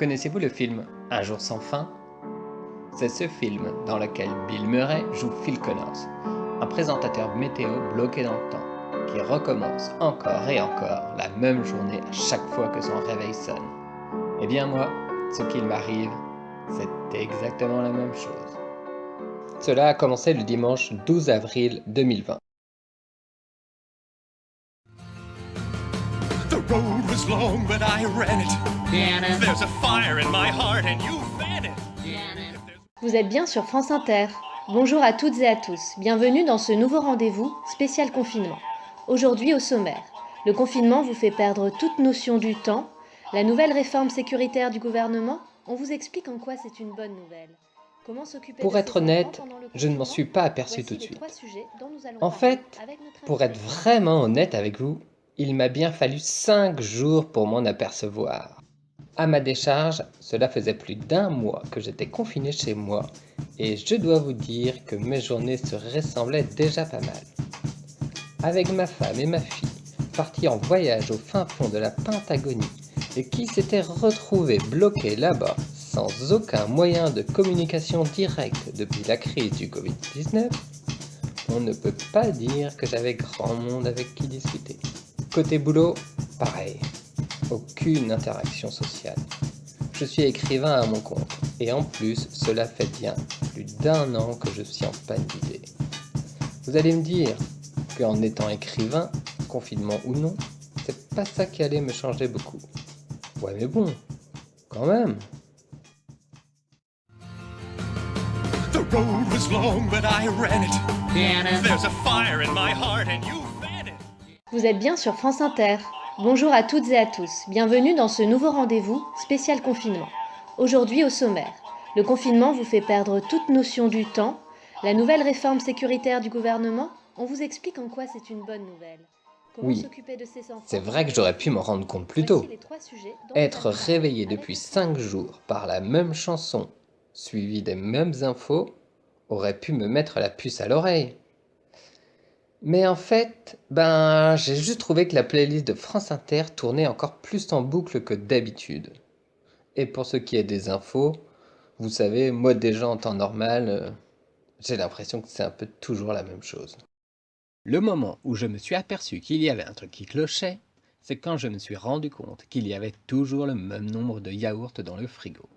Connaissez-vous le film Un jour sans fin? C'est ce film dans lequel Bill Murray joue Phil Connors, un présentateur météo bloqué dans le temps, qui recommence encore et encore la même journée à chaque fois que son réveil sonne. Eh bien moi, ce qu'il m'arrive, c'est exactement la même chose. Cela a commencé le dimanche 12 avril 2020. The road was long, but I ran it. There's a fire in my heart and you fed it. Vous êtes bien sur France Inter. Bonjour à toutes et à tous. Bienvenue dans ce nouveau rendez-vous spécial confinement. Aujourd'hui au sommaire, le confinement vous fait perdre toute notion du temps. La nouvelle réforme sécuritaire du gouvernement, on vous explique en quoi c'est une bonne nouvelle. Comment s'occuper Pour de être ses enfants honnête, pendant le je ne m'en confinement? suis pas aperçu Voici tout de les suite. 3 sujets dont nous allons En parler fait, avec notre pour invité. être vraiment honnête avec vous, il m'a bien fallu 5 jours pour m'en apercevoir. À ma décharge, cela faisait plus d'1 mois que j'étais confiné chez moi et je dois vous dire que mes journées se ressemblaient déjà pas mal. Avec ma femme et ma fille, partis en voyage au fin fond de la Pentagonie et qui s'étaient retrouvés bloqués là-bas sans aucun moyen de communication directe depuis la crise du Covid-19, on ne peut pas dire que j'avais grand monde avec qui discuter. Côté boulot, pareil, aucune interaction sociale. Je suis écrivain à mon compte, et en plus, cela fait bien plus d'1 an que je suis en panne d'idées. Vous allez me dire qu'en étant écrivain, confinement ou non, c'est pas ça qui allait me changer beaucoup. Ouais mais bon, quand même. The road was long, but I ran it. There's a fire in my heart and you fed it. Vous êtes bien sur France Inter. Bonjour à toutes et à tous. Bienvenue dans ce nouveau rendez-vous spécial confinement. Aujourd'hui au sommaire, le confinement vous fait perdre toute notion du temps. La nouvelle réforme sécuritaire du gouvernement, on vous explique en quoi c'est une bonne nouvelle. Comment Oui, s'occuper de ses enfants? c'est vrai que j'aurais pu m'en rendre compte plus Voici tôt. les 3 sujets dont Être nous allons parler réveillé avec depuis notre 5 invité. jours par la même chanson, suivie des mêmes infos, aurait pu me mettre la puce à l'oreille. Mais en fait, j'ai juste trouvé que la playlist de France Inter tournait encore plus en boucle que d'habitude. Et pour ce qui est des infos, vous savez, moi déjà en temps normal, j'ai l'impression que c'est un peu toujours la même chose. Le moment où je me suis aperçu qu'il y avait un truc qui clochait, c'est quand je me suis rendu compte qu'il y avait toujours le même nombre de yaourts dans le frigo.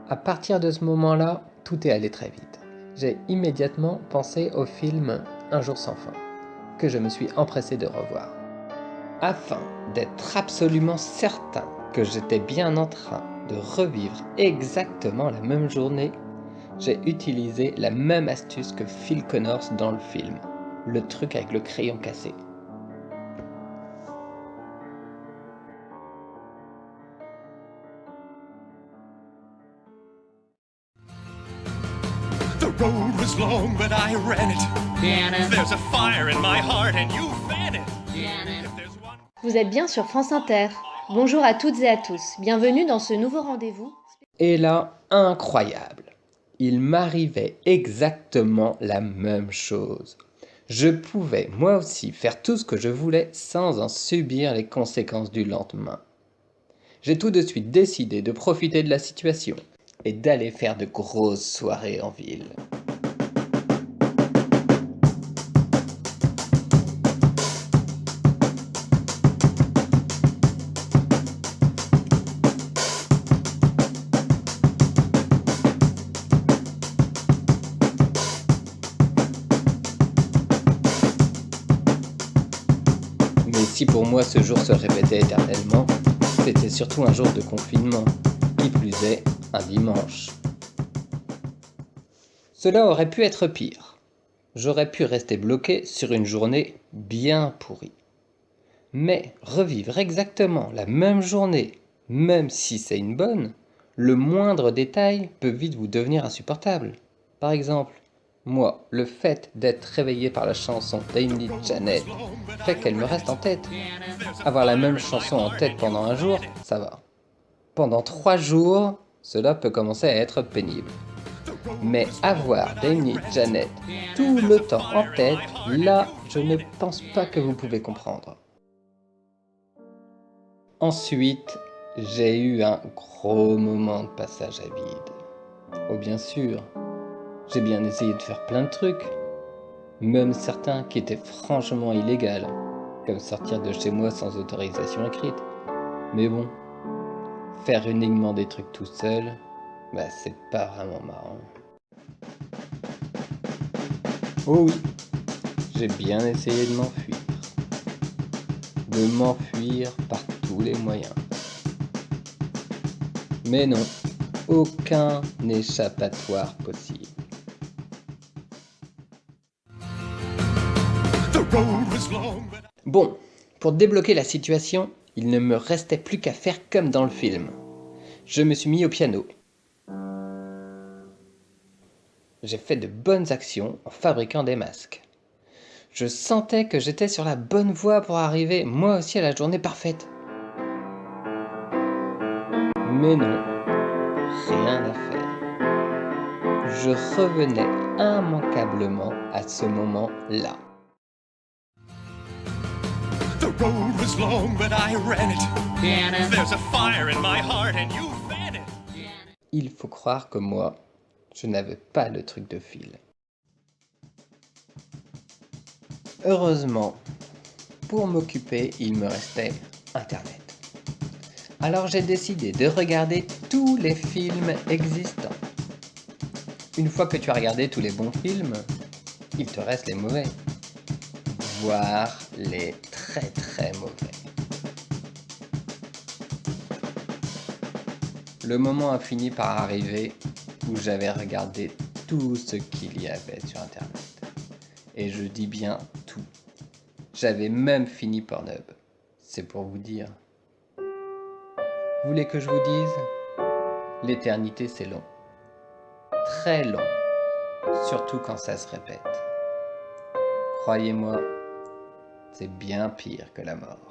À partir de ce moment-là, tout est allé très vite. J'ai immédiatement pensé au film Un jour sans fin, que je me suis empressé de revoir. Afin d'être absolument certain que j'étais bien en train de revivre exactement la même journée, j'ai utilisé la même astuce que Phil Connors dans le film, le truc avec le crayon cassé. The road was long, but I ran it. There's a fire in my heart and you fed it. If there's one Vous êtes bien sur France Inter. Bonjour à toutes et à tous. Bienvenue dans ce nouveau rendez-vous. Et là, incroyable, il m'arrivait exactement la même chose. Je pouvais moi aussi faire tout ce que je voulais sans en subir les conséquences du lendemain. J'ai tout de suite décidé de profiter de la situation et d'aller faire de grosses soirées en ville. Mais si pour moi ce jour se répétait éternellement, c'était surtout un jour de confinement, qui plus est, un dimanche. Cela aurait pu être pire. J'aurais pu rester bloqué sur une journée bien pourrie. Mais revivre exactement la même journée Même si c'est une bonne, le moindre détail peut vite vous devenir insupportable. Par exemple, moi, le fait d'être réveillé par la chanson d'Amy Janet fait qu'elle me reste en tête. Avoir la même chanson en tête pendant un jour, ça va. Pendant 3 jours, cela peut commencer à être pénible. Mais avoir Damien Janet tout le temps en tête, là, je ne pense pas que vous pouvez comprendre. Ensuite, j'ai eu un gros moment de passage à vide. Oh bien sûr, j'ai bien essayé de faire plein de trucs, même certains qui étaient franchement illégaux, comme sortir de chez moi sans autorisation écrite. Mais bon, faire uniquement des trucs tout seul, bah c'est pas vraiment marrant. Oh oui, j'ai bien essayé de m'enfuir. De m'enfuir par tous les moyens. Mais non, aucun échappatoire possible. Bon, pour débloquer la situation, il ne me restait plus qu'à faire comme dans le film. Je me suis mis au piano. J'ai fait de bonnes actions en fabriquant des masques. Je sentais que j'étais sur la bonne voie pour arriver moi aussi à la journée parfaite. Mais non, rien à faire. Je revenais immanquablement à ce moment-là. The road was long, but I ran it. There's a fire in my heart and you fan it. Il faut croire que moi, je n'avais pas le truc de fil. Heureusement, pour m'occuper, il me restait Internet. Alors j'ai décidé de regarder tous les films existants. Une fois que tu as regardé tous les bons films, il te reste les mauvais. Voire les très très mauvais. Le moment a fini par arriver où j'avais regardé tout ce qu'il y avait sur Internet. Et je dis bien tout. J'avais même fini Pornhub. C'est pour vous dire. Vous voulez que je vous dise? L'éternité c'est long. Très long. Surtout quand ça se répète. Croyez-moi, c'est bien pire que la mort.